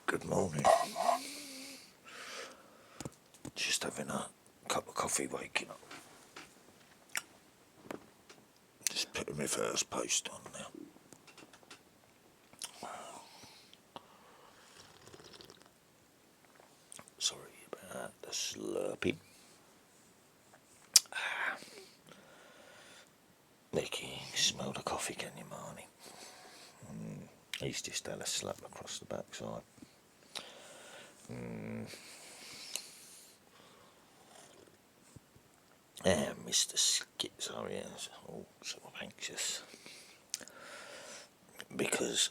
Good morning. Just having a cup of coffee, waking up. Just putting my first post on now. Sorry about the slurping. Nicky, smell the coffee, can you, Marnie? He's just had a slap across the backside. And Mr. Schizo is all sort of anxious because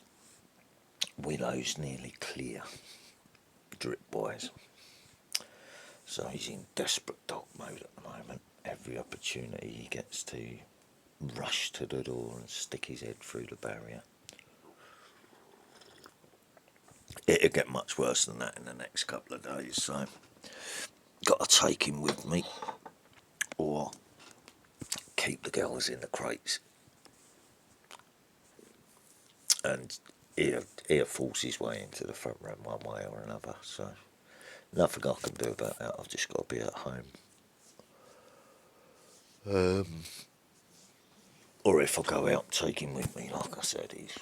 Willow's nearly clear, drip-wise. So he's in desperate dog mode at the moment. Every opportunity he gets to rush to the door and stick his head through the barrier. It'll get much worse than that in the next couple of days, so got to take him with me or keep the girls in the crates. And he'll force his way into the front room one way or another, so nothing I can do about that. I've just got to be at home. Or if I go out, take him with me, like I said, he's...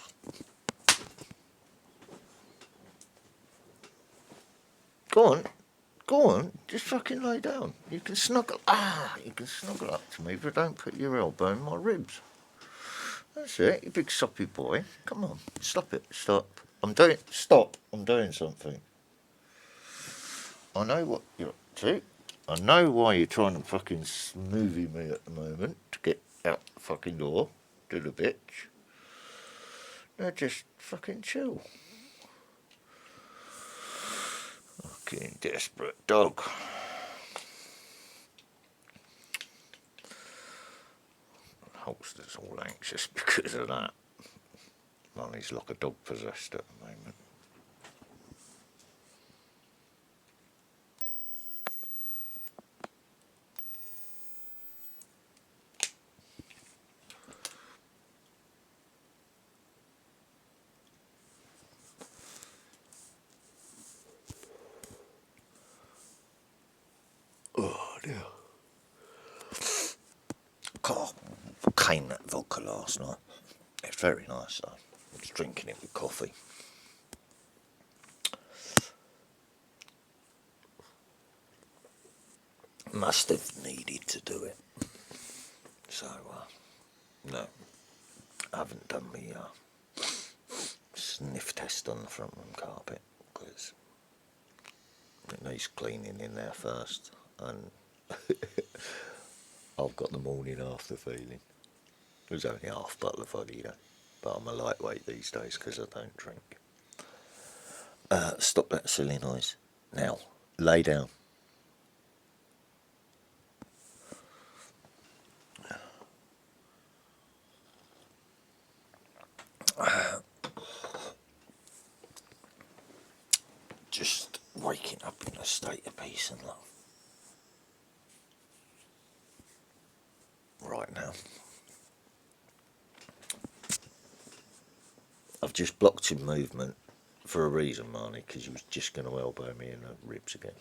Go on, just fucking lay down. You can snuggle up to me, but don't put your elbow in my ribs. That's it, you big soppy boy. Come on, stop it, stop. I'm doing something. I know what you're up to. I know why you're trying to fucking smoothie me at the moment to get out the fucking door, do the bitch. Now just fucking chill. Fucking desperate dog. Holster's all anxious because of that. Well, he's like a dog possessed at the moment. Oh dear. Came that vodka last night. It's very nice though. I was drinking it with coffee. Must have needed to do it. So, no. I haven't done my sniff test on the front room carpet because it needs cleaning in there first. And I've got the morning after feeling. It was only half bottle of vodka, you know, but I'm a lightweight these days because I don't drink. Stop that silly noise. Now, lay down. Just waking up in a state of peace and love. Right now. I've just blocked his movement for a reason, Marnie, because he was just going to elbow me in the ribs again.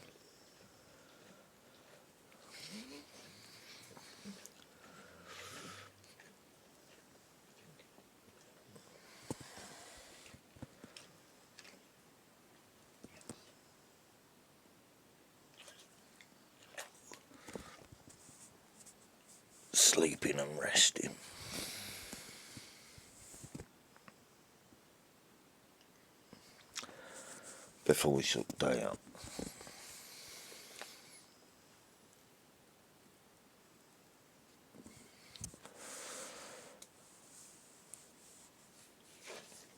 Sleeping and resting. Before we sort the day out.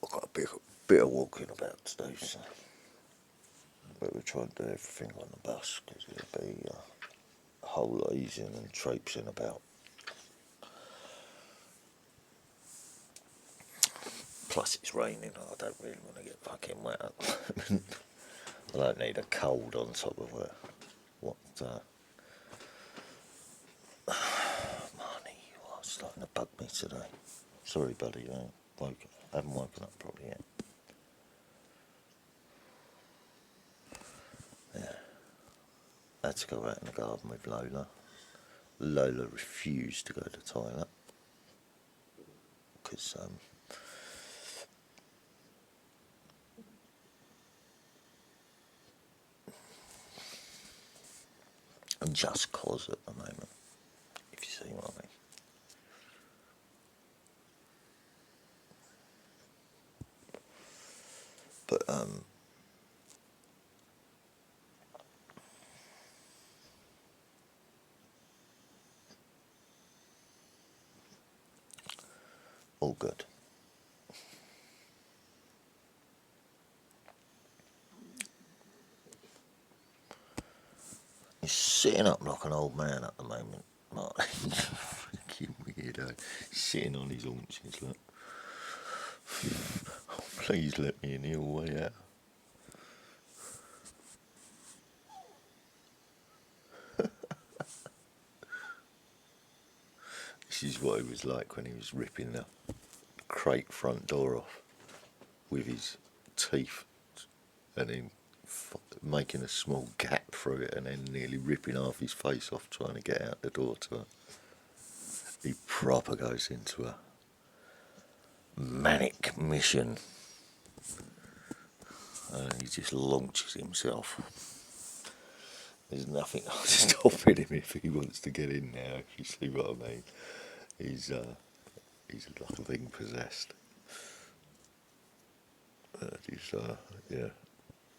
I've got a bit of walking about to do, so but we'll try and do everything on the bus because it'll be a whole lot easier than traipsing about. Plus it's raining, I don't really want to get fucking wet at the moment. I don't need a cold on top of it. What, Marnie, you are starting to bug me today. Sorry, buddy, I haven't woken up properly yet. had to go out in the garden with Lola. Lola refused to go to the toilet because just cause at the moment, if you see what I mean. But all good. He's sitting up like an old man at the moment. Martin. Fucking weirdo. Sitting on his haunches, look. Oh, please let me in the hallway out. This is what he was like when he was ripping the crate front door off with his teeth and then making a small gap through it and then nearly ripping half his face off trying to get out the door to her. He proper goes into a manic mission and he just launches himself. There's nothing stopping him if he wants to get in now, if you see what I mean. He's like a thing possessed. Yeah,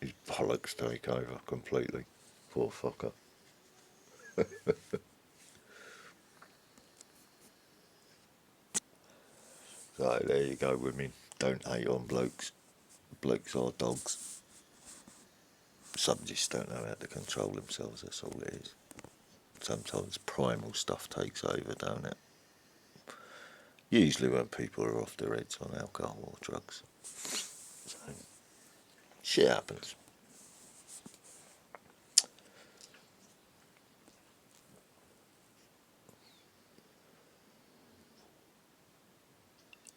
his bollocks take over completely. Poor fucker. So there you go, women. Don't hate on blokes. Blokes are dogs. Some just don't know how to control themselves, that's all it is. Sometimes primal stuff takes over, don't it? Usually when people are off their heads on alcohol or drugs. So, shit happens.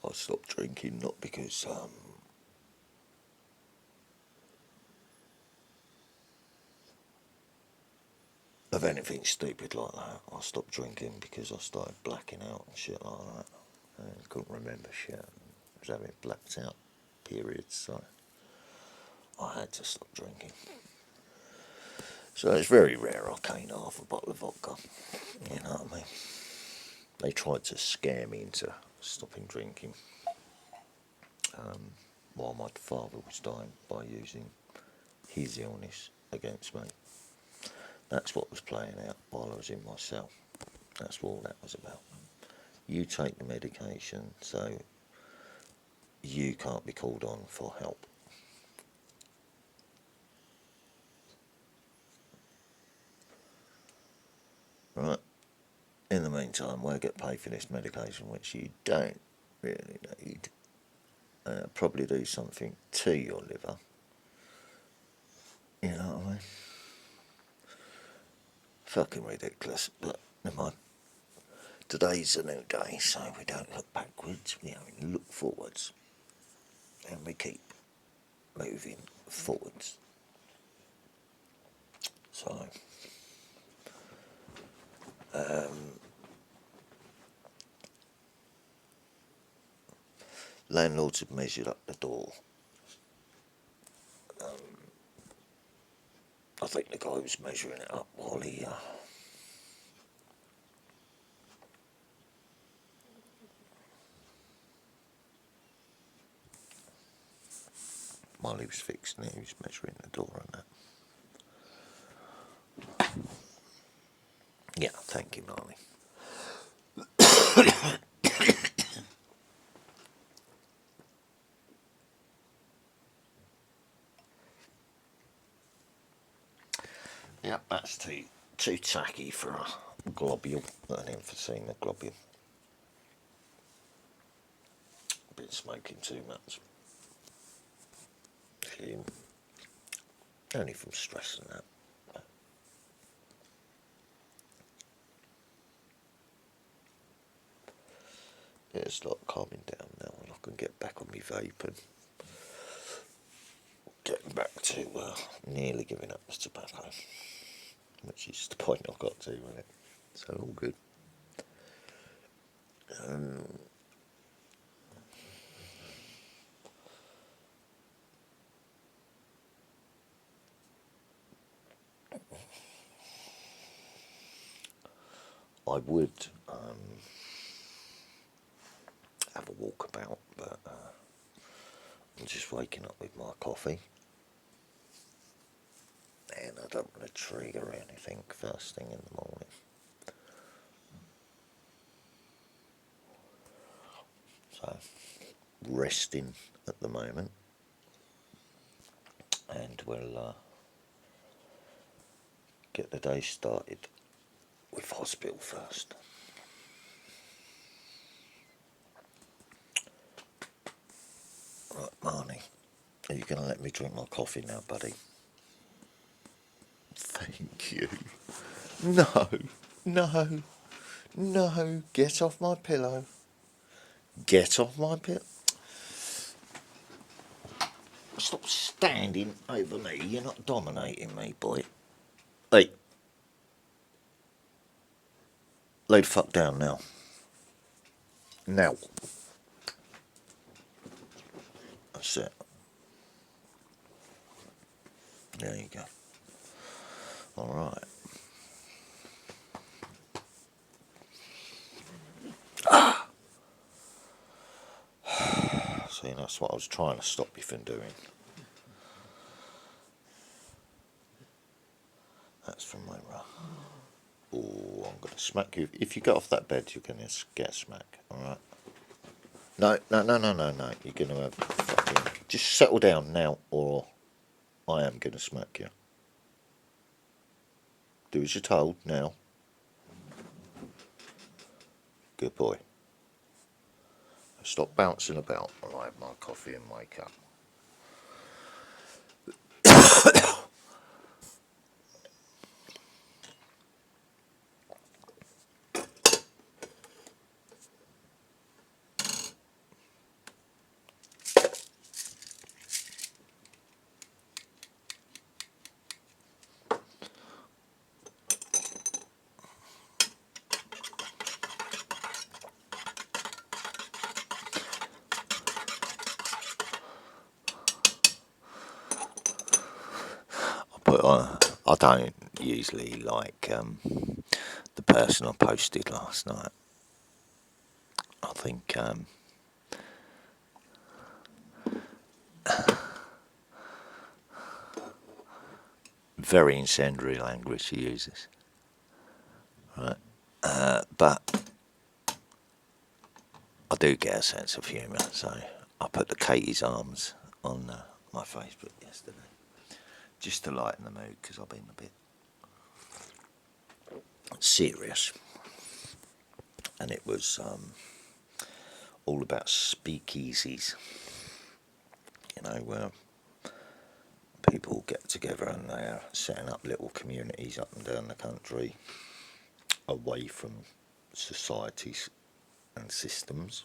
I stopped drinking not because of anything stupid like that. I stopped drinking because I started blacking out and shit like that. I couldn't remember shit. I was having blacked out periods, so I had to stop drinking. So it's very rare I cane half a bottle of vodka. You know what I mean? They tried to scare me into stopping drinking while my father was dying by using his illness against me. That's what was playing out while I was in my cell. That's all that was about. You take the medication, so you can't be called on for help. Right? In the meantime, we'll get paid for this medication, which you don't really need. Probably do something to your liver. You know what I mean? Fucking ridiculous, but never mind. Today's a new day, so we don't look backwards, we only look forwards. And we keep moving forwards. So, landlords have measured up the door. I think the guy was measuring it up while he was fixing it, he was measuring the door and that. Yeah, thank you, Marley. Yeah, that's too tacky for a globule, an emphysema globule. Been smoking too much. Only from stress and that. Yeah, it's like calming down now and I can get back on my vape and getting back to nearly giving up the tobacco. which is the point I've got to with it. So all good. I would have a walk about, but I'm just waking up with my coffee, and I don't want to trigger anything first thing in the morning. So, resting at the moment, and we'll get the day started with hospital first. Right, Marnie, are you going to let me drink my coffee now, buddy? Thank you. No, no, no, get off my pillow. Get off my pillow. Stop standing over me. You're not dominating me, boy. Hey. Lay the fuck down now. Now. That's it. There you go. Alright. See, that's what I was trying to stop you from doing. That's from my Oh, I'm going to smack you. If you get off that bed, you're going to get a smack. Alright? No. You're going to have fucking... Just settle down now, or I am going to smack you. Do as you're told now. Good boy. Stop bouncing about while I have my coffee and wake up. I don't usually like the person I posted last night. I think very incendiary language he uses. Right, but I do get a sense of humour, so I put the Katie's arms on my Facebook yesterday, just to lighten the mood, because I've been a bit serious, and it was all about speakeasies, where people get together and they're setting up little communities up and down the country, away from societies and systems,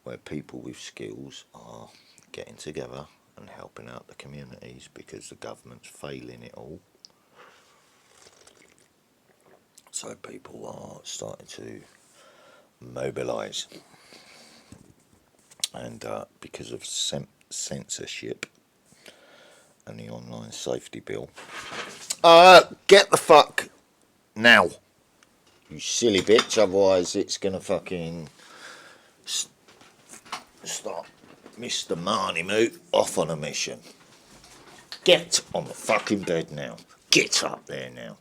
where people with skills are getting together and helping out the communities because the government's failing it all. So people are starting to mobilise, and because of censorship and the online safety bill, get the fuck now, you silly bitch, otherwise it's gonna fucking start Mr. Marnie Moot off on a mission. Get on the fucking bed now. Get up there now.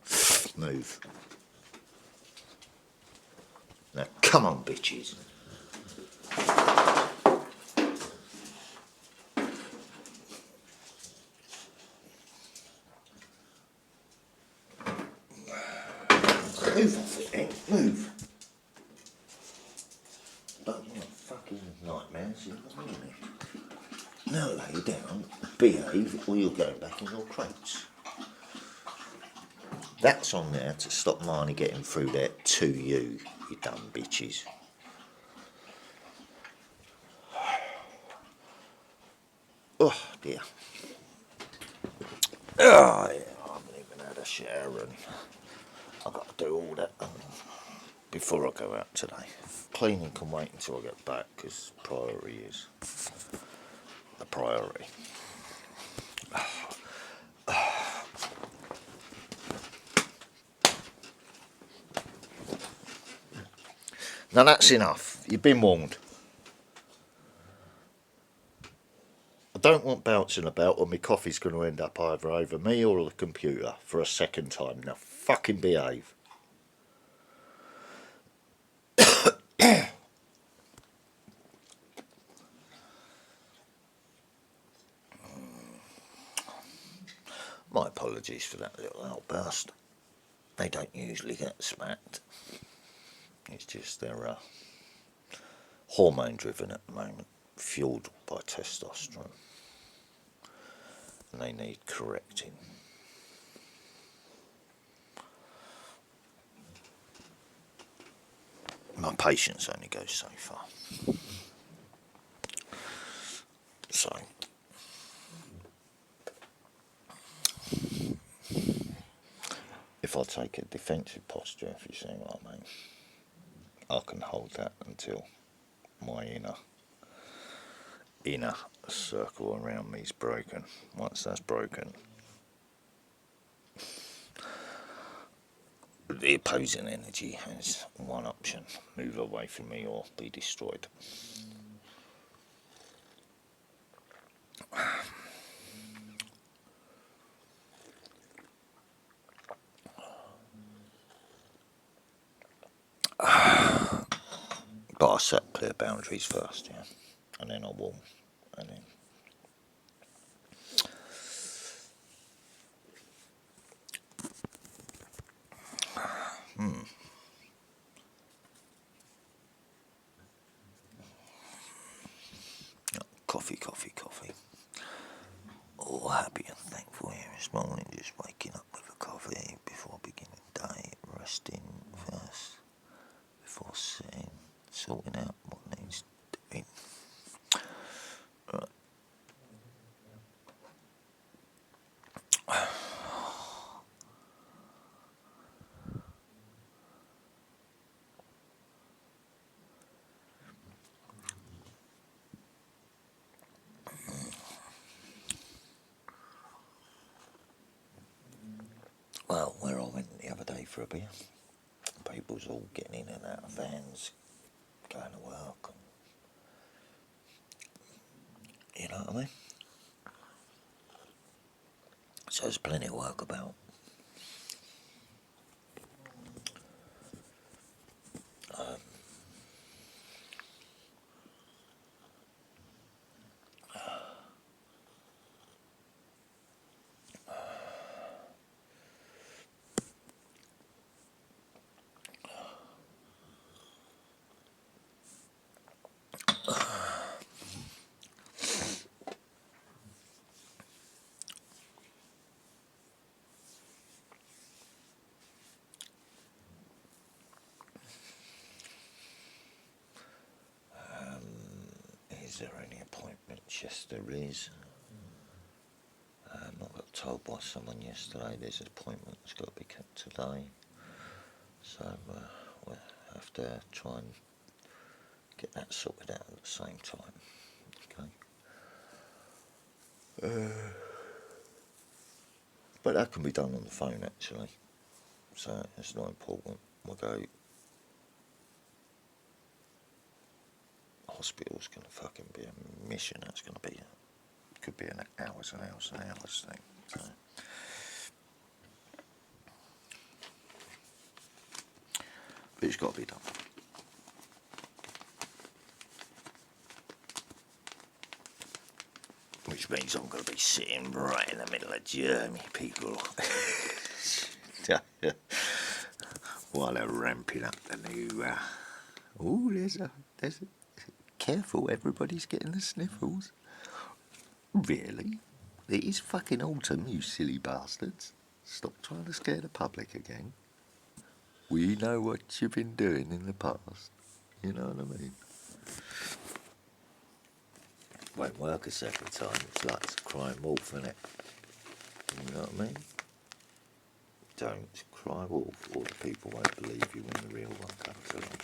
Move. Now, come on, bitches. Move off it, then. Move. Don't you want fucking nightmares? You're not doing it. Now lay down, behave, or you're going back in your crates. That's on there to stop Marnie getting through there to you, you dumb bitches. Oh dear. Oh yeah, I haven't even had a shower and I've got to do all that before I go out today. Cleaning can wait until I get back because priority is the priority. Now that's enough. You've been warned. I don't want bouncing about or my coffee's going to end up either over me or the computer for a second time. Now fucking behave. My apologies for that little outburst. They don't usually get smacked. It's just they're hormone driven at the moment, fueled by testosterone. And they need correcting. My patience only goes so far. So, if I take a defensive posture, if you see what I mean, I can hold that until my inner circle around me is broken. Once that's broken, the opposing energy has one option: move away from me or be destroyed. But I set clear boundaries first, yeah, and then I warm, and then coffee. All happy and thankful here this morning, just waking up with a coffee before beginning day, resting first, before sitting, sorting out what needs doing. Right. Well, where I went the other day for a beer, people's all getting in and out of vans, going to work, and, you know what I mean? So there's plenty of work about. Is there any appointments? Yes, there is. I got told by someone yesterday there's an appointment that's got to be kept today. So we'll have to try and get that sorted out at the same time. Okay. But that can be done on the phone actually. So it's not important. We'll go. Hospital's going to fucking be a mission. That's going to be, could be an hours and hours and hours thing. So. But it's got to be done. Which means I'm going to be sitting right in the middle of Germany, people. While they're ramping up the new. There's a. Careful, everybody's getting the sniffles. Really? It is fucking autumn, you silly bastards. Stop trying to scare the public again. We know what you've been doing in the past. You know what I mean? Won't work a second time. It's like a crying wolf, isn't it? You know what I mean? don't cry wolf, or the people won't believe you when the real one comes along.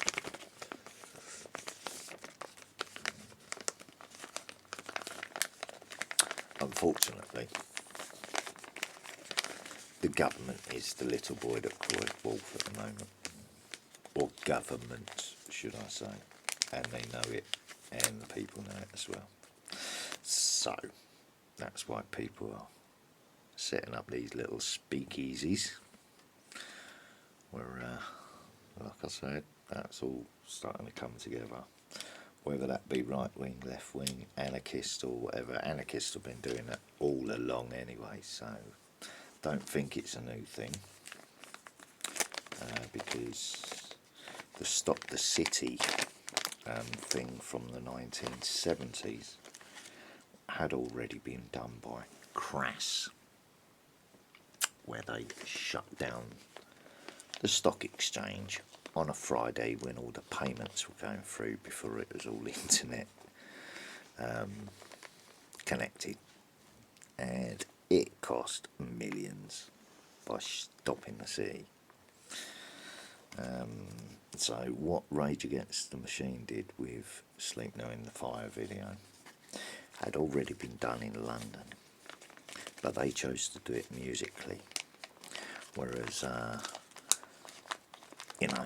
Unfortunately, the government is the little boy that cries wolf at the moment. Or government, should I say. And they know it, and the people know it as well. So, that's why people are setting up these little speakeasies where, like I said, that's all starting to come together. Whether that be right wing, left wing, anarchist, or whatever. Anarchists have been doing that all along anyway, so don't think it's a new thing. Because the Stop the City thing from the 1970s had already been done by Crass, where they shut down the stock exchange on a Friday when all the payments were going through before it was all internet connected, and it cost millions by stopping the city. So what Rage Against the Machine did with Sleep Knowing the Fire video had already been done in London, but they chose to do it musically, whereas you know,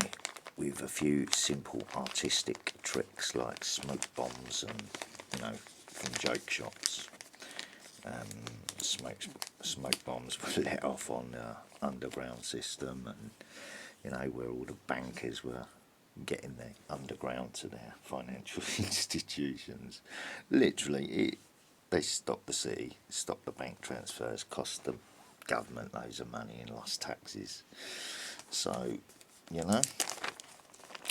with a few simple artistic tricks like smoke bombs and, you know, from joke shops, smoke bombs were let off on the underground system, and, you know, where all the bankers were getting their underground to their financial institutions. Literally, they stopped the city, stopped the bank transfers, cost the government loads of money and lost taxes. So, you know,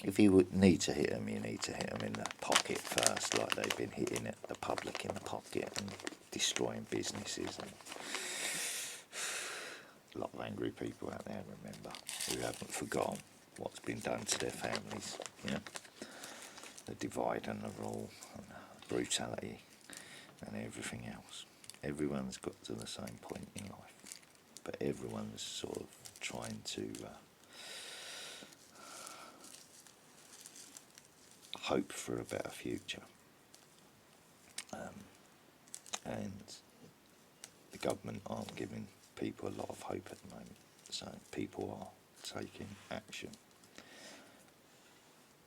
if you would need to hit them, you need to hit them in the pocket first, like they've been hitting the public in the pocket and destroying businesses. And a lot of angry people out there, remember, who haven't forgotten what's been done to their families, you know, the divide and the rule and the brutality and everything else. Everyone's got to the same point in life, but everyone's sort of trying to hope for a better future, and the government aren't giving people a lot of hope at the moment, so people are taking action.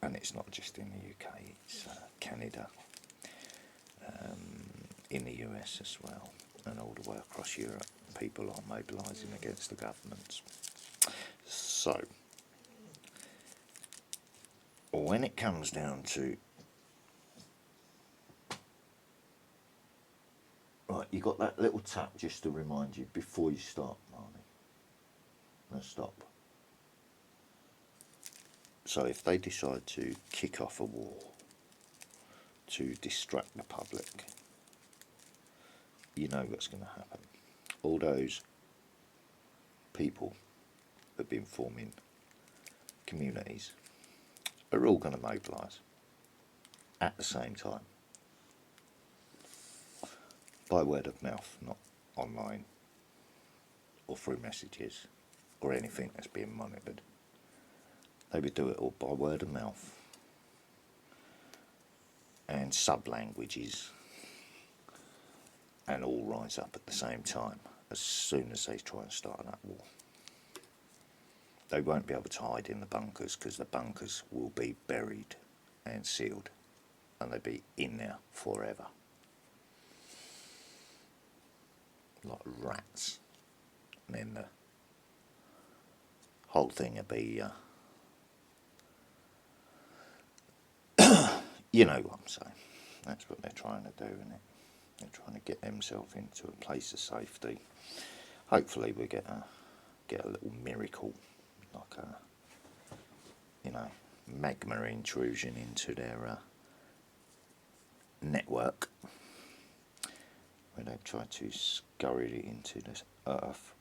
And it's not just in the UK, it's Canada, in the US as well, and all the way across Europe. People are mobilising against the governments. So, when it comes down to, right, you got that little tap just to remind you before you start, Marnie. Now stop. So if they decide to kick off a war to distract the public, you know what's going to happen. All those people that have been forming communities are all going to mobilise at the same time, by word of mouth, not online or through messages or anything that's being monitored. They would do it all by word of mouth and sub-languages, and all rise up at the same time as soon as they try and start that war. They won't be able to hide in the bunkers, because the bunkers will be buried and sealed, and they'll be in there forever, like rats. And then the whole thing will be, you know what I'm saying. That's what they're trying to do, isn't it? They're trying to get themselves into a place of safety. Hopefully we get a little miracle, like a, you know, magma intrusion into their network, where they try to scurry it into the earth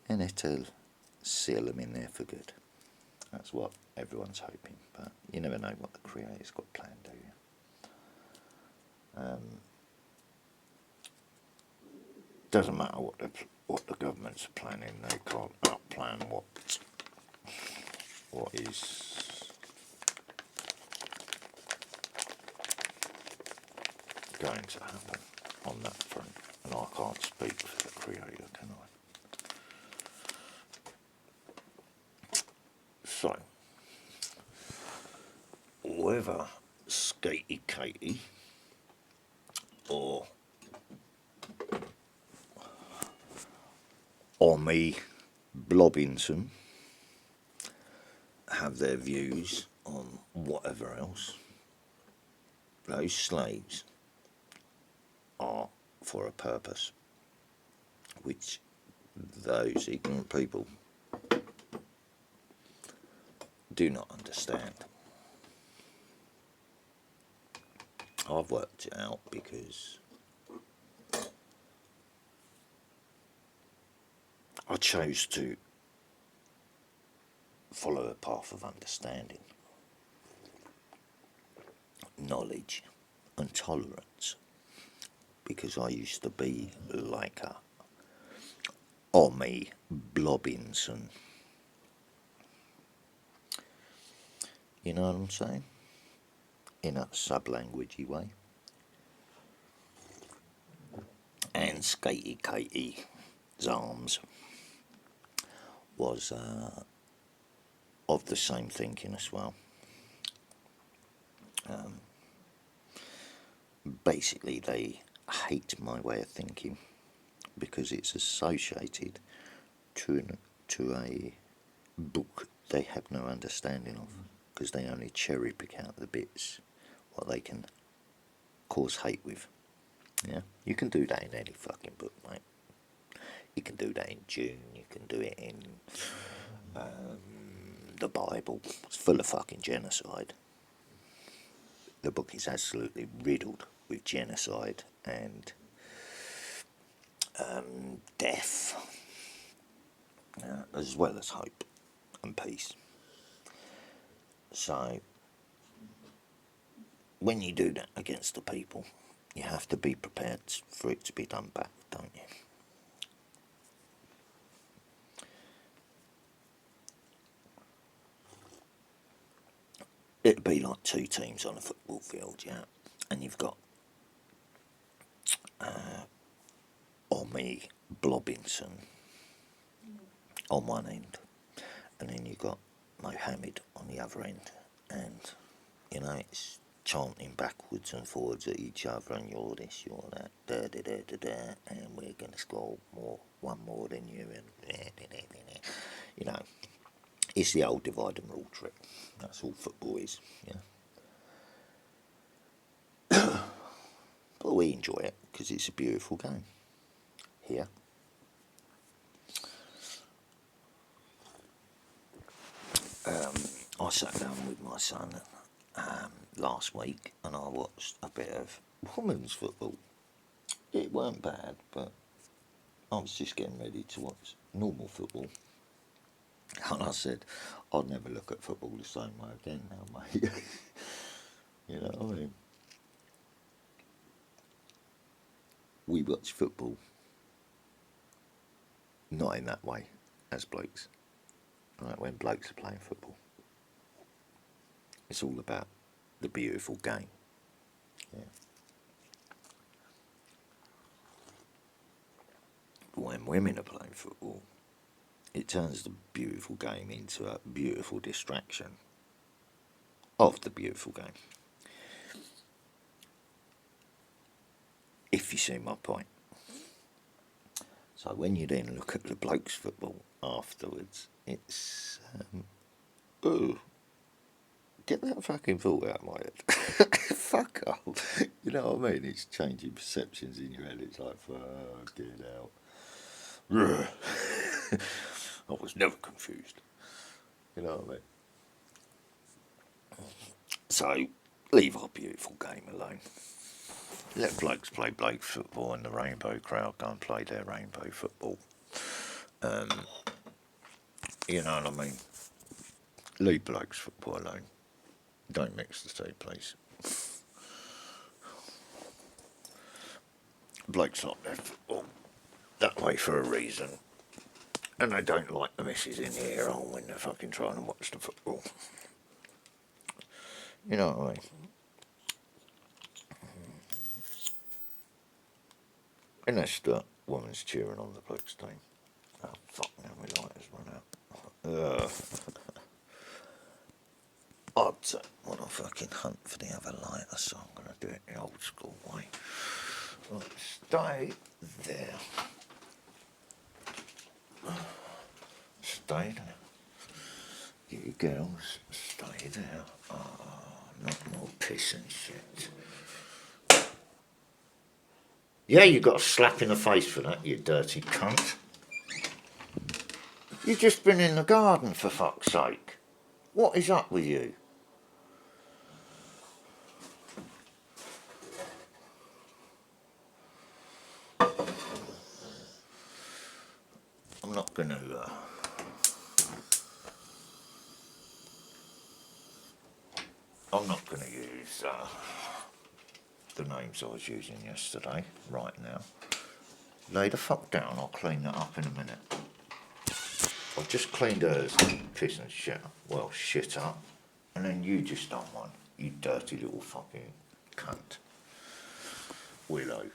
and it'll seal them in there for good. That's what everyone's hoping, but you never know what the Creator's got planned, do you? doesn't matter what the governments are planning, they can't outplan what is going to happen on that front. And I can't speak for the Creator, can I? So, whether Skatey Katie or me Blobbinson have their views on whatever else, those slaves are for a purpose, which those ignorant people do not understand. I've worked it out because I chose to follow a path of understanding, knowledge and tolerance, because I used to be like a Ommy Blobbinson. You know what I'm saying? In a sub-languagey way. And Skatey Katie's arms was of the same thinking as well. Basically, they hate my way of thinking because it's associated to a book they have no understanding of, because they only cherry pick out the bits what they can cause hate with. Yeah, you can do that in any fucking book, mate. You can do that in June. You can do it in the Bible. It's full of fucking genocide. The book is absolutely riddled with genocide and death, as well as hope and peace. So, when you do that against the people, you have to be prepared for it to be done back, don't you? It'd be like two teams on a football field, yeah, and you've got Ommy Blobbinson on one end, and then you've got Mohammed on the other end, and you know it's chanting backwards and forwards at each other, and you're this, you're that, da da da da da, and we're gonna score one more than you, and you know, it's the old divide and rule trick. That's all football is, yeah. But we enjoy it because it's a beautiful game. Here. I sat down with my son last week and I watched a bit of women's football. It weren't bad, but I was just getting ready to watch normal football. And I said, I'd never look at football the same way again now, mate. You know what I mean? We watch football not in that way as blokes. Right, when blokes are playing football, it's all about the beautiful game. Yeah. But when women are playing football, it turns the beautiful game into a beautiful distraction of the beautiful game. If you see my point. So when you then look at the blokes' football afterwards, it's oh, get that fucking thought out of my head. Fuck off. You know what I mean? It's changing perceptions in your head. It's like, fucking hell. I was never confused. You know what I mean? So, leave our beautiful game alone. Let blokes play blokes football and the rainbow crowd go and play their rainbow football. You know what I mean? Leave blokes football alone. Don't mix the two, please. Blokes like their football. that way for a reason. And they don't like the missus in the ear hole when they're fucking trying to watch the football. You know what I mean? Unless the woman's cheering on the Blokes team. Oh, fuck, now my lighter's run out. I'd want to fucking hunt for the other lighter, so I'm going to do it the old school way. Right, stay there. Stay there. You girls, stay there. Oh, not more piss and shit. Yeah, you got a slap in the face for that, you dirty cunt. You've just been in the garden, for fuck's sake. What is up with you? I'm not going to... I'm not going to use the names I was using yesterday, right now. Lay the fuck down, I'll clean that up in a minute. I've just cleaned hers, piss and shit, well, shit up. And then you just done one, you dirty little fucking cunt. Willow.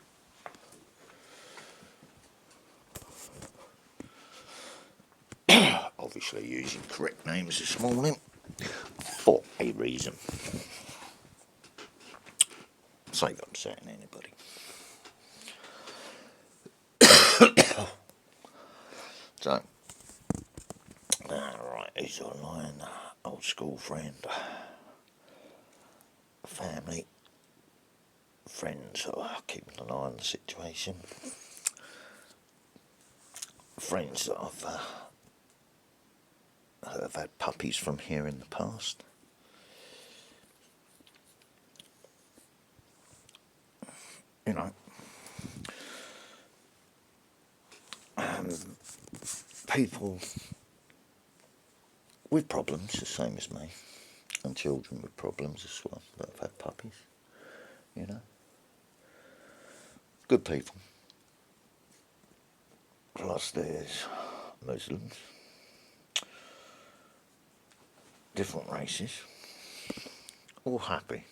Obviously using correct names this morning for a reason. Save upsetting anybody. So, alright, who's online? Old school friend, family, friends who are keeping an eye on the situation, friends that have had puppies from here in the past. You know, people with problems, the same as me, and children with problems as well, that have had puppies, you know. Good people. Plus there's Muslims, different races, all happy,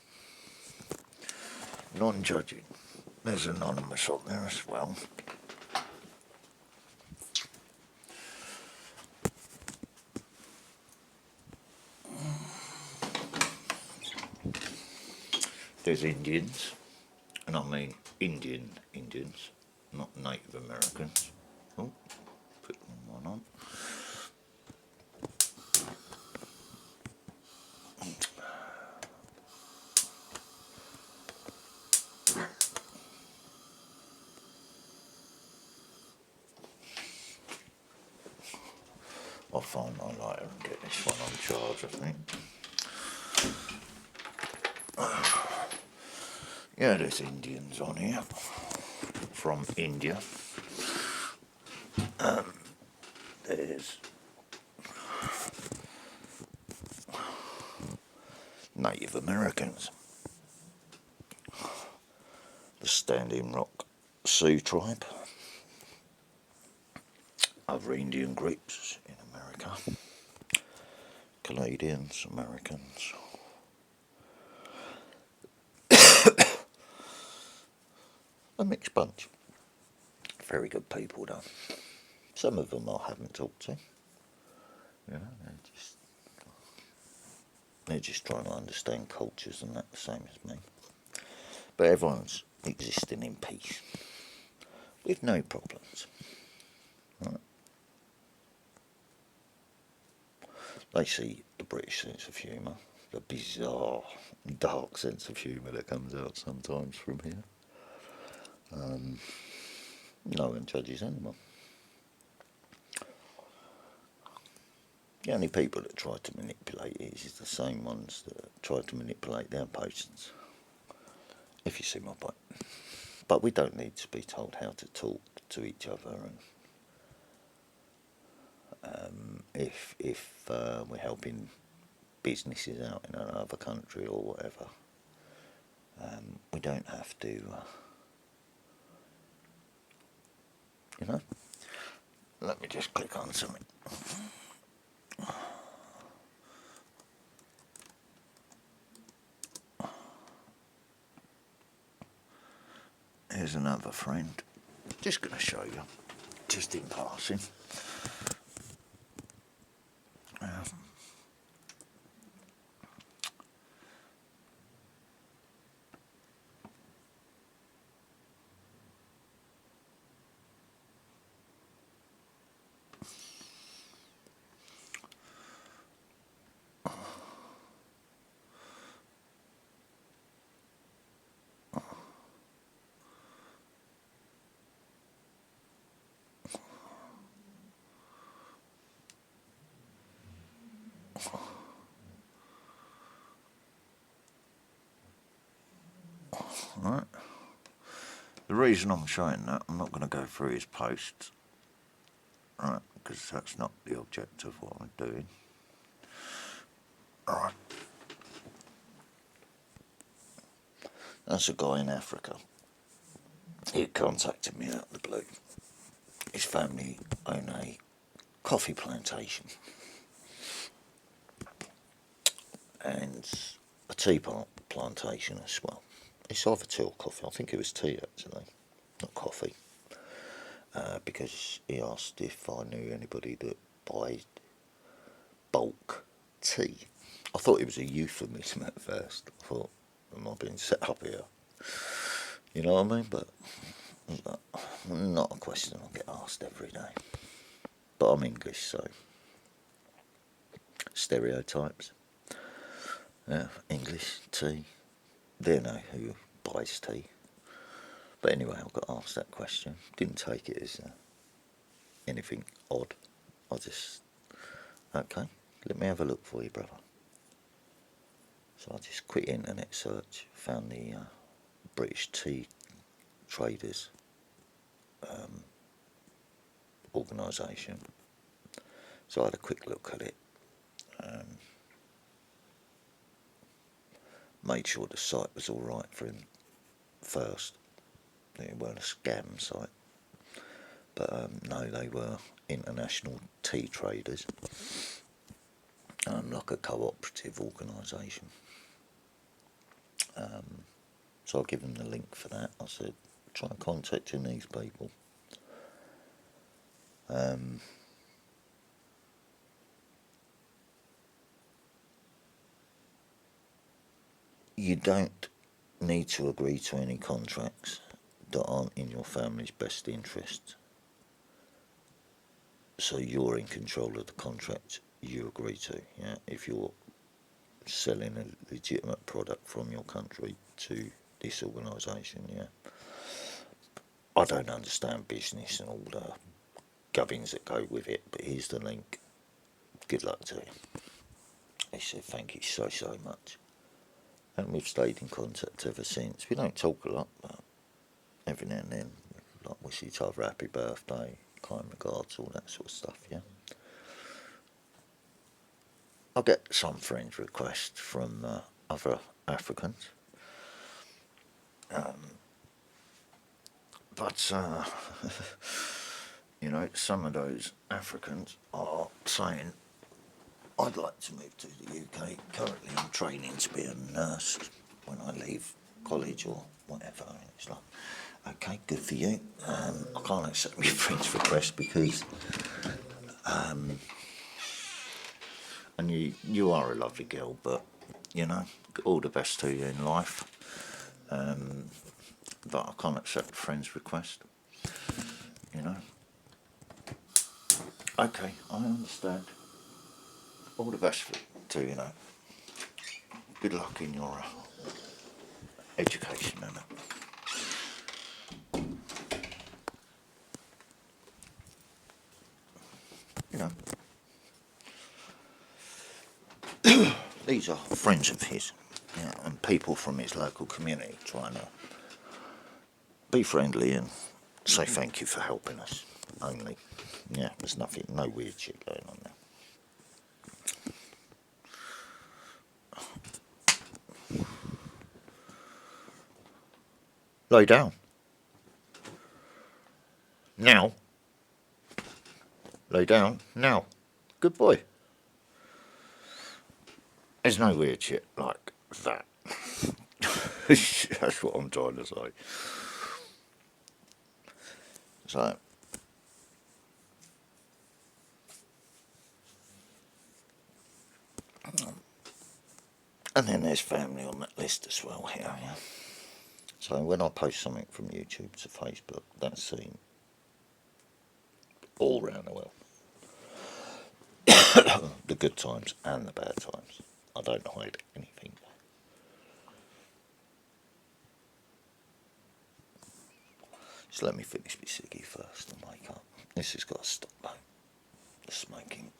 non-judging. There's Anonymous on there as well. There's Indians, and I mean Indians, not Native Americans. Oh, put one on. I'll find my lighter and get this one on charge, I think. Yeah, there's Indians on here from India. There's Native Americans, the Standing Rock Sioux tribe, other Indian groups in America, Canadians, Americans. A mixed bunch. Very good people though. Some of them I haven't talked to. You know, they're just trying to understand cultures and that, the same as me. But everyone's existing in peace, with no problems. Right? They see the British sense of humour, the bizarre, dark sense of humour that comes out sometimes from here. No one judges anyone. The only people that try to manipulate it is the same ones that try to manipulate their patients, if you see my point. But we don't need to be told how to talk to each other, and if we're helping businesses out in another country or whatever, we don't have to you know. Let me just click on something. Here's another friend. Just going to show you, just in passing. Right. The reason I'm showing that, I'm not going to go through his posts, right, because that's not the object of what I'm doing. Right. That's a guy in Africa. He contacted me out of the blue. His family own a coffee plantation and a tea plantation as well. It's either tea or coffee. I think it was tea actually, not coffee. Because he asked if I knew anybody that buys bulk tea. I thought it was a euphemism at first. I thought, am I being set up here? You know what I mean? But not a question I get asked every day. But I'm English, so stereotypes. Yeah, English, tea. They know who buys tea. But anyway, I got asked that question. Didn't take it as anything odd. I just, okay, let me have a look for you, brother. So I just quick internet search, found the British Tea Traders organisation. So I had a quick look at it. Made sure the site was alright for him first. It weren't a scam site. But no, they were international tea traders. Like a cooperative organisation. So I give them the link for that. I said, try contacting these people. You don't need to agree to any contracts that aren't in your family's best interest. So you're in control of the contract you agree to. Yeah, if you're selling a legitimate product from your country to this organisation, yeah. I don't understand business and all the gubbins that go with it, but here's the link. Good luck to you. He said, thank you so much. And we've stayed in contact ever since. We don't talk a lot, but every now and then, like, wish each other happy birthday, kind regards, all that sort of stuff, yeah. I get some friends requests from other Africans. But, you know, some of those Africans are saying, I'd like to move to the UK. Currently I'm training to be a nurse when I leave college or whatever. And it's like, okay, good for you. I can't accept your friend's request because, and you are a lovely girl, but, you know, all the best to you in life. But I can't accept a friend's request, you know. Okay, I understand. All the best to you know. Good luck in your education and you know. These are friends of his, yeah, and people from his local community trying to be friendly and say thank you for helping us. Only, yeah, there's nothing, no weird shit going on there. Lay down. Now. Lay down. Now. Good boy. There's no weird shit like that. That's what I'm trying to say. So, and then there's family on that list as well here. Yeah? So when I post something from YouTube to Facebook, that's seen all around the world. The good times and the bad times. I don't hide anything. So let me finish my ciggy first and wake up. This has got to stop though. The smoking.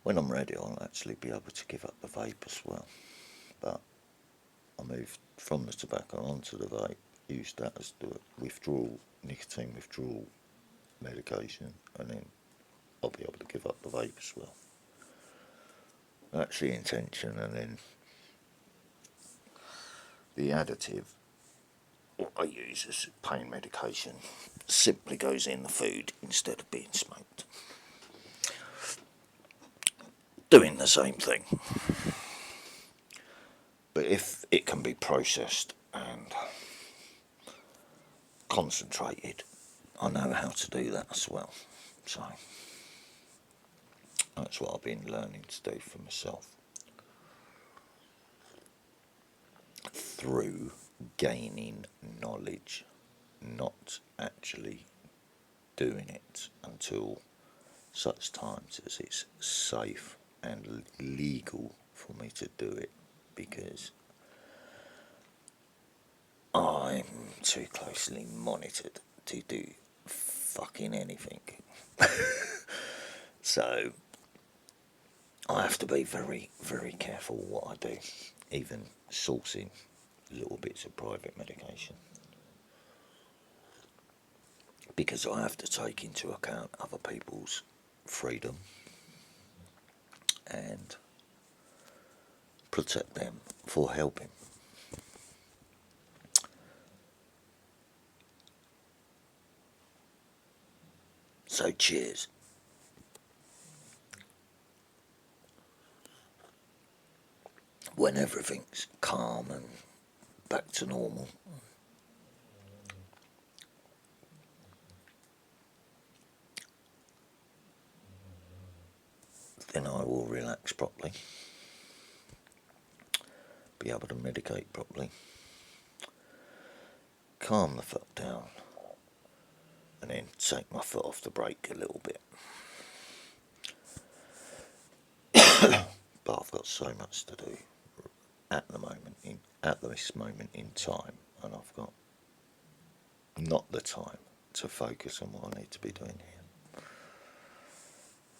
When I'm ready, I'll actually be able to give up the vape as well. But I moved from the tobacco onto the vape, used that as the nicotine withdrawal medication, and then I'll be able to give up the vape as well. That's the intention, and then the additive, what I use as pain medication, simply goes in the food instead of being smoked. Doing the same thing. But if it can be processed and concentrated, I know how to do that as well. So that's what I've been learning to do for myself. Through gaining knowledge, not actually doing it until such times as it's safe and legal for me to do it, because I'm too closely monitored to do fucking anything. So I have to be very, very careful what I do, even sourcing little bits of private medication, because I have to take into account other people's freedom and protect them for helping. So cheers. When everything's calm and back to normal, then I will relax properly, be able to medicate properly, calm the fuck down, and then take my foot off the brake a little bit. But I've got so much to do at this moment in time, and I've got not the time to focus on what I need to be doing here.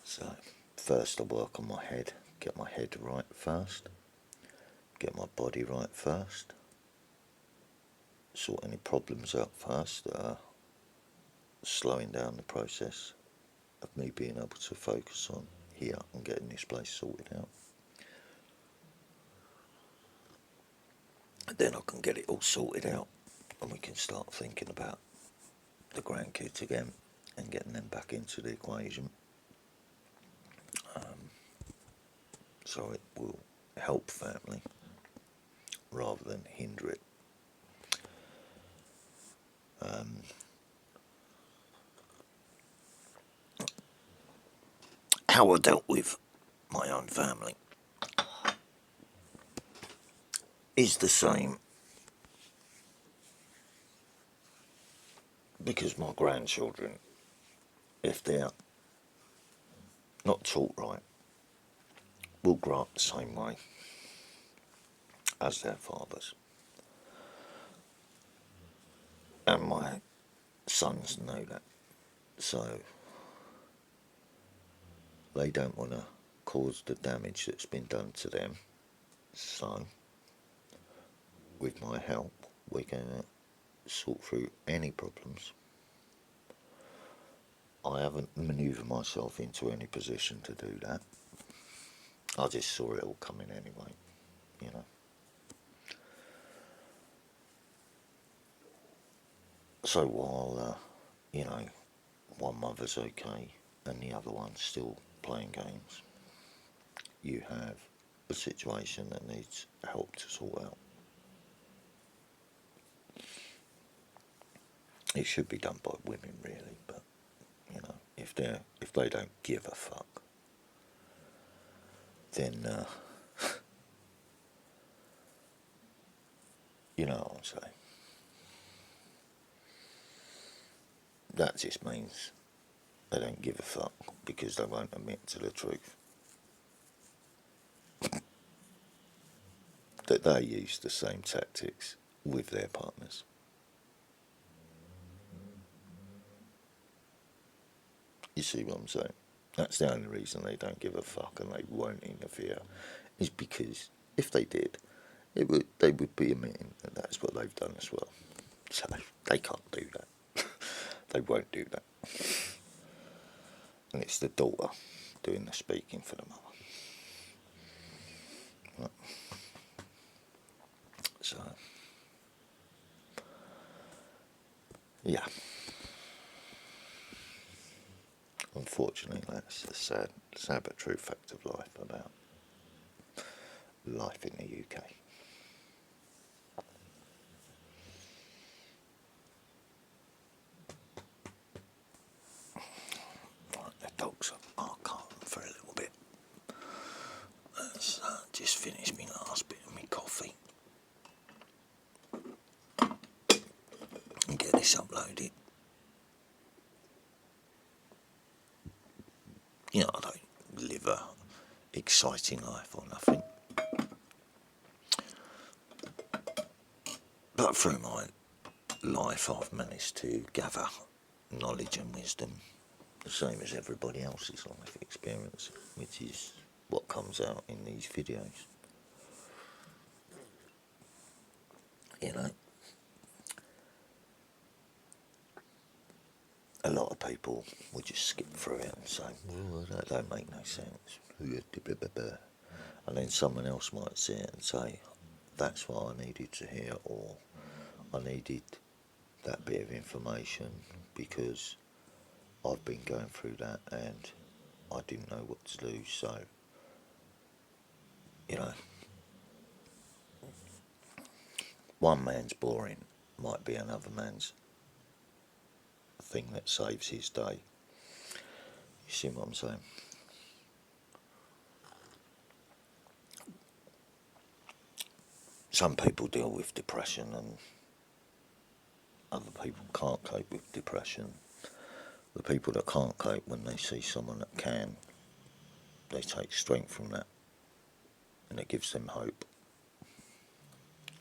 So first I work on my head, get my head right first, get my body right first, sort any problems out first that are slowing down the process of me being able to focus on here and getting this place sorted out. Then I can get it all sorted out and we can start thinking about the grandkids again and getting them back into the equation. So it will help family rather than hinder it. How I dealt with my own family is the same, because my grandchildren, if they're not taught right, will grow up the same way as their fathers. And my sons know that. So they don't want to cause the damage that's been done to them. So with my help, we're going to sort through any problems. I haven't manoeuvred myself into any position to do that. I just saw it all coming anyway, you know. So while, you know, one mother's okay and the other one's still playing games, you have a situation that needs help to sort out. It should be done by women, really, but you know, if they don't give a fuck, then you know what I'm saying. That just means they don't give a fuck because they won't admit to the truth that they use the same tactics with their partners. You see what I'm saying? That's the only reason they don't give a fuck and they won't interfere, is because if they did, they would be admitting that that's what they've done as well. So they can't do that. They won't do that. And it's the daughter doing the speaking for the mother. Right. So, yeah. Unfortunately, that's the sad but true fact of life about life in the UK. Right, the dogs are calm for a little bit. Let's just finish my last bit of my coffee and get this uploaded. You know, I don't live a exciting life or nothing, but through my life I've managed to gather knowledge and wisdom, the same as everybody else's life experience, which is what comes out in these videos. You know, a lot of people will just skip through it and say, well, that don't make no sense. And then someone else might see it and say, that's what I needed to hear, or I needed that bit of information because I've been going through that and I didn't know what to do. So, you know, one man's boring might be another man's thing that saves his day. You see what I'm saying? Some people deal with depression and other people can't cope with depression. The people that can't cope, when they see someone that can, they take strength from that and it gives them hope.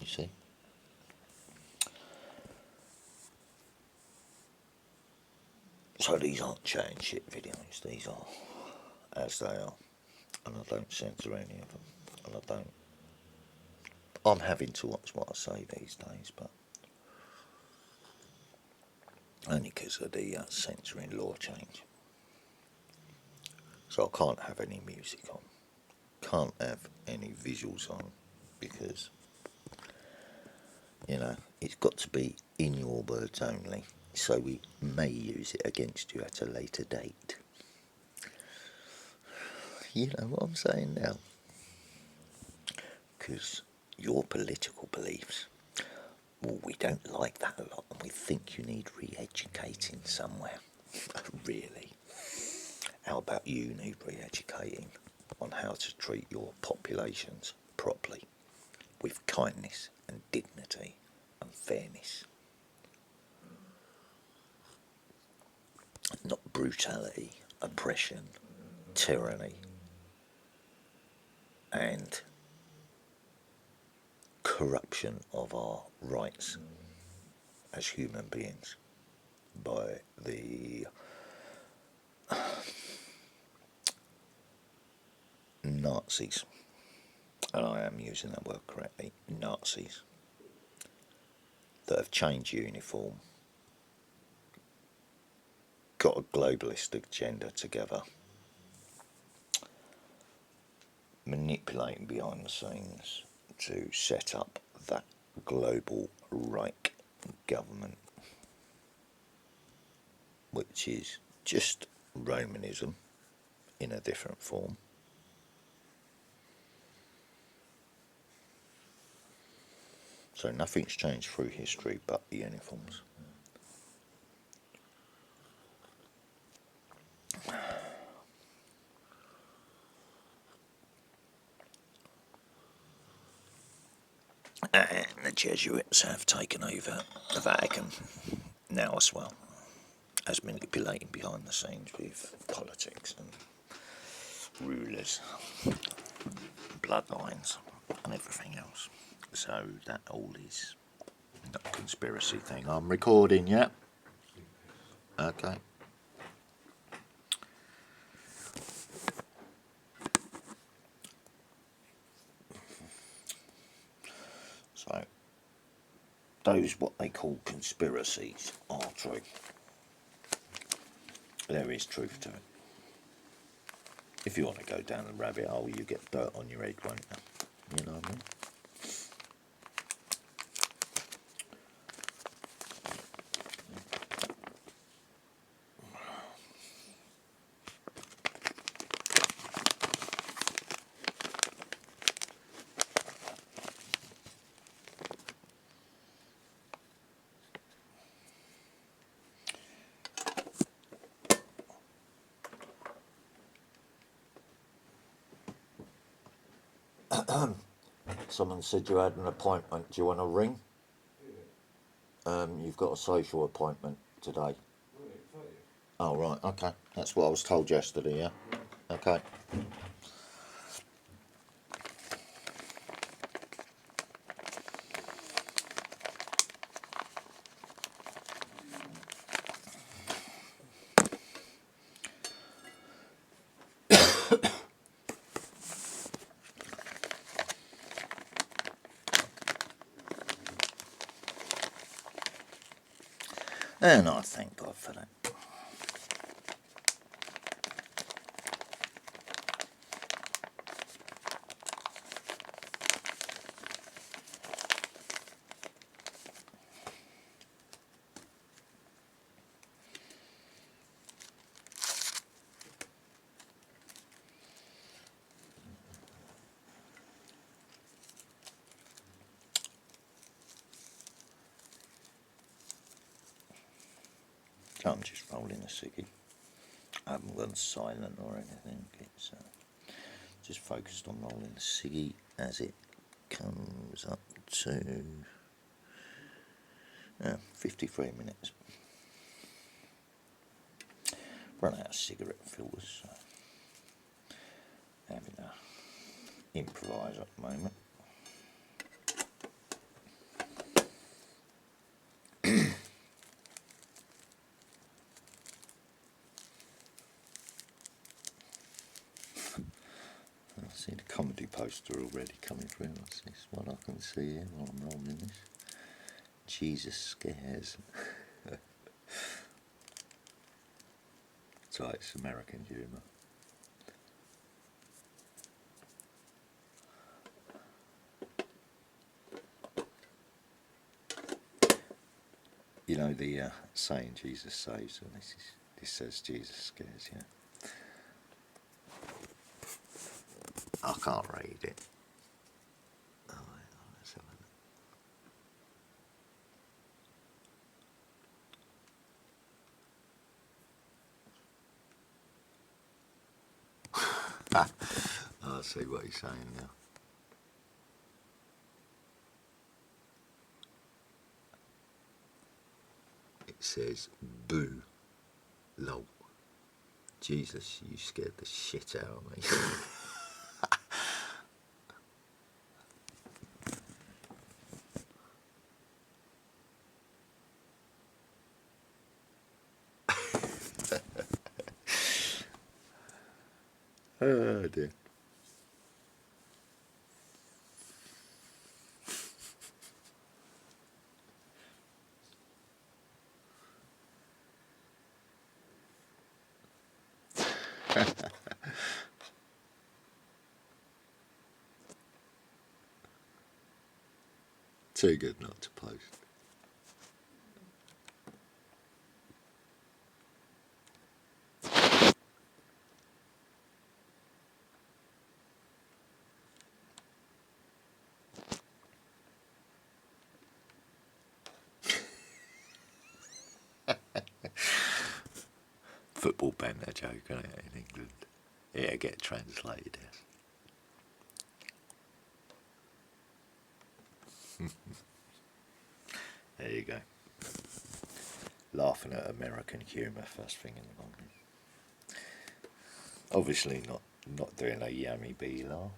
You see? So these aren't chatting shit videos, these are as they are. And I don't censor any of them. And I don't. I'm having to watch what I say these days, but only because of the censoring law change. So I can't have any music on, can't have any visuals on, because, you know, it's got to be in your words only, so we may use it against you at a later date. You know what I'm saying now? Because your political beliefs, well, we don't like that a lot, and we think you need re-educating somewhere. Really? How about you need re-educating on how to treat your populations properly, with kindness and dignity and fairness, not brutality, oppression, tyranny, and corruption of our rights as human beings by the Nazis. And I am using that word correctly, Nazis, that have changed uniform, got a globalist agenda together, manipulating behind the scenes to set up that global Reich government. which is just Romanism in a different form. So nothing's changed through history but the uniforms. And the Jesuits have taken over the Vatican now as well, as manipulating behind the scenes with politics and rulers, bloodlines and everything else. So that all is not a conspiracy thing. I'm recording, yeah? Okay. So those what they call conspiracies are true. There is truth to it. If you want to go down the rabbit hole, you get dirt on your head, won't you? You know what I mean? Someone said you had an appointment. Do you want to ring? You've got a social appointment today. Oh, right, okay. That's what I was told yesterday, yeah? Okay. And I thank God for that. I'm just rolling a ciggy. I haven't gone silent or anything. It's just focused on rolling the ciggy as it comes up to 53 minutes. Run out of cigarette fillers, so having to improvise at the moment. I see the comedy poster already coming through. What's this one I can see here while I'm rolling this? Jesus scares. So it's American humour. You know the saying Jesus saves, and this says Jesus scares, yeah. I can't read it. Oh, hang on, let's have a look. I see what he's saying now. It says, boo, lol. Jesus, you scared the shit out of me. Oh dear. Too good not to post. football banter joke, isn't it, in England? Yeah, get translated as. There you go. Laughing at American humour first thing in the morning. Obviously not doing a yummy bee laugh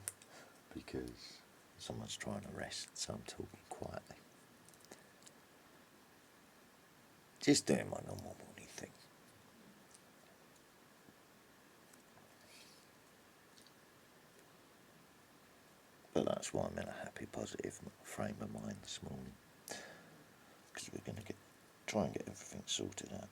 because someone's trying to rest, so I'm talking quietly. Just doing my normal morning thing. But that's why I'm in a happy, positive frame of mind this morning. Because we're going to try and get everything sorted out.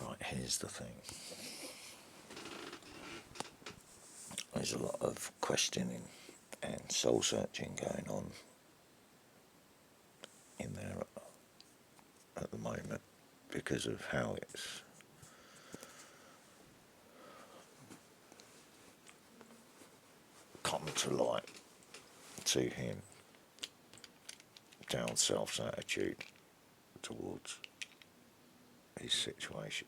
Right, here's the thing. There's a lot of questioning and soul searching going on in there at the moment because of how it's come to light to him, down south's attitude towards his situation.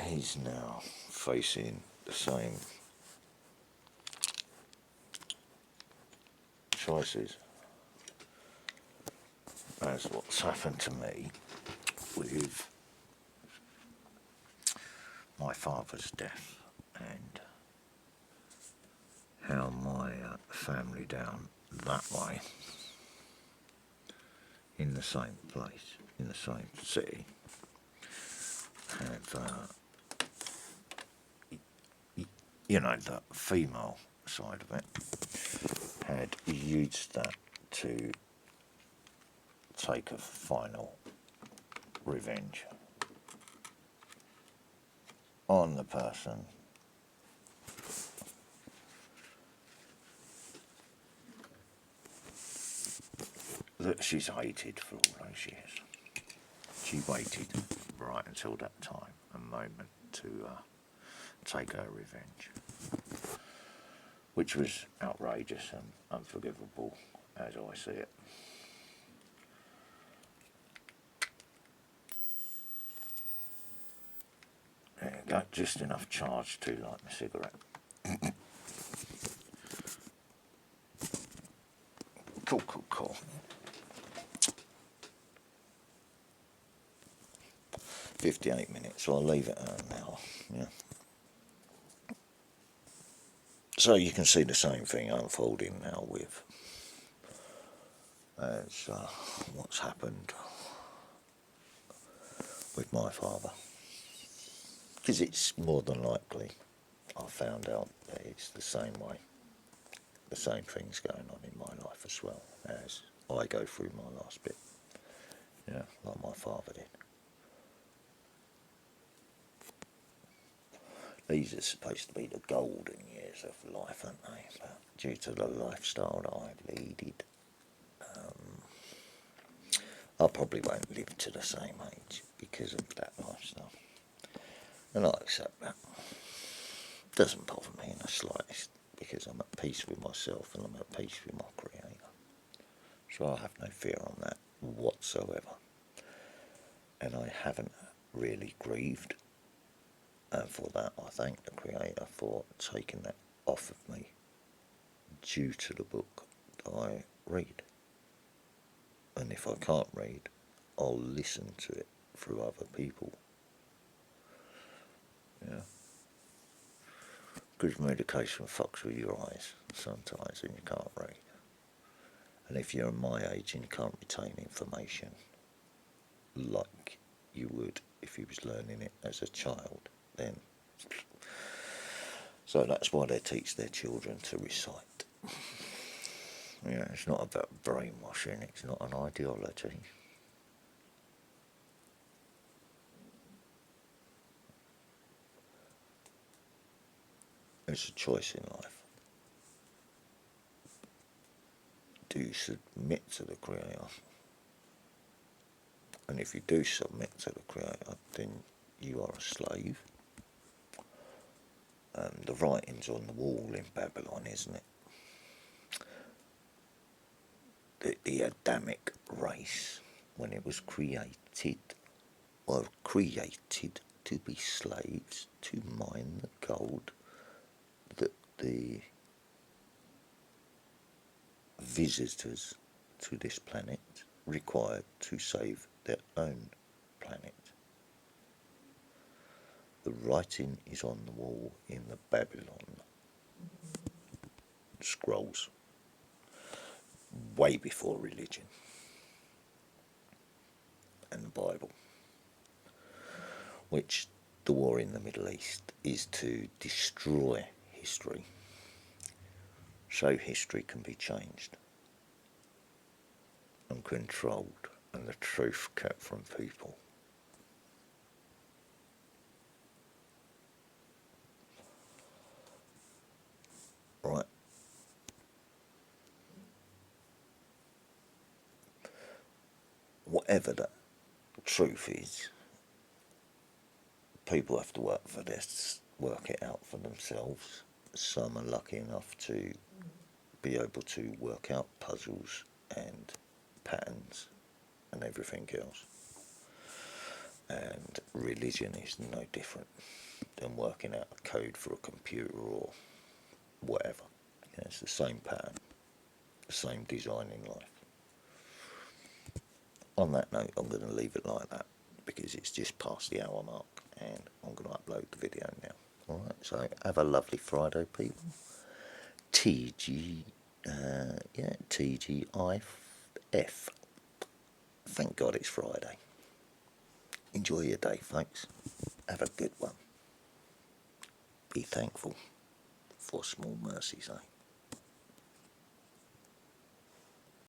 He's now facing the same choices as what's happened to me with my father's death and how my family down that way in the same place, in the same city, have, you know, the female side of it, had used that to take a final revenge on the person that she's hated for all those years. She waited right until that time and moment to take her revenge, which was outrageous and unforgivable as I see it. There you go, just enough charge to light my cigarette. Cool. 58 minutes, so I'll leave it at an hour, yeah. So you can see the same thing unfolding now with as what's happened with my father. Because it's more than likely, I found out that it's the same way, the same things going on in my life as well as I go through my last bit, yeah, like my father did. These are supposed to be the golden years of life, aren't they? But due to the lifestyle that I leaded, I probably won't live to the same age because of that lifestyle. And I accept that. Doesn't bother me in the slightest because I'm at peace with myself and I'm at peace with my Creator. So I have no fear on that whatsoever. And I haven't really grieved. And for that, I thank the Creator for taking that off of me due to the book that I read. And if I can't read, I'll listen to it through other people. Yeah. Because medication fucks with your eyes sometimes and you can't read. And if you're my age and you can't retain information like you would if you was learning it as a child, then... So that's why they teach their children to recite. Yeah, it's not about brainwashing, it's not an ideology. It's a choice in life. Do you submit to the Creator? And if you do submit to the Creator, then you are a slave. The writing's on the wall in Babylon, isn't it? The Adamic race, when it was created to be slaves, to mine the gold that the visitors to this planet required to save their own planet. The writing is on the wall in the Babylon scrolls, way before religion and the Bible, which the war in the Middle East is to destroy history so history can be changed and controlled and the truth kept from people. Right. Whatever the truth is, people have to work for this, work it out for themselves. Some are lucky enough to be able to work out puzzles and patterns and everything else. And religion is no different than working out a code for a computer or whatever. Yeah, it's the same pattern, the same design in life. On that note, I'm going to leave it like that because it's just past the hour mark and I'm going to upload the video now. Alright, so have a lovely Friday, people. TGIF. Thank God it's Friday. Enjoy your day, folks. Have a good one. Be thankful for small mercies, eh?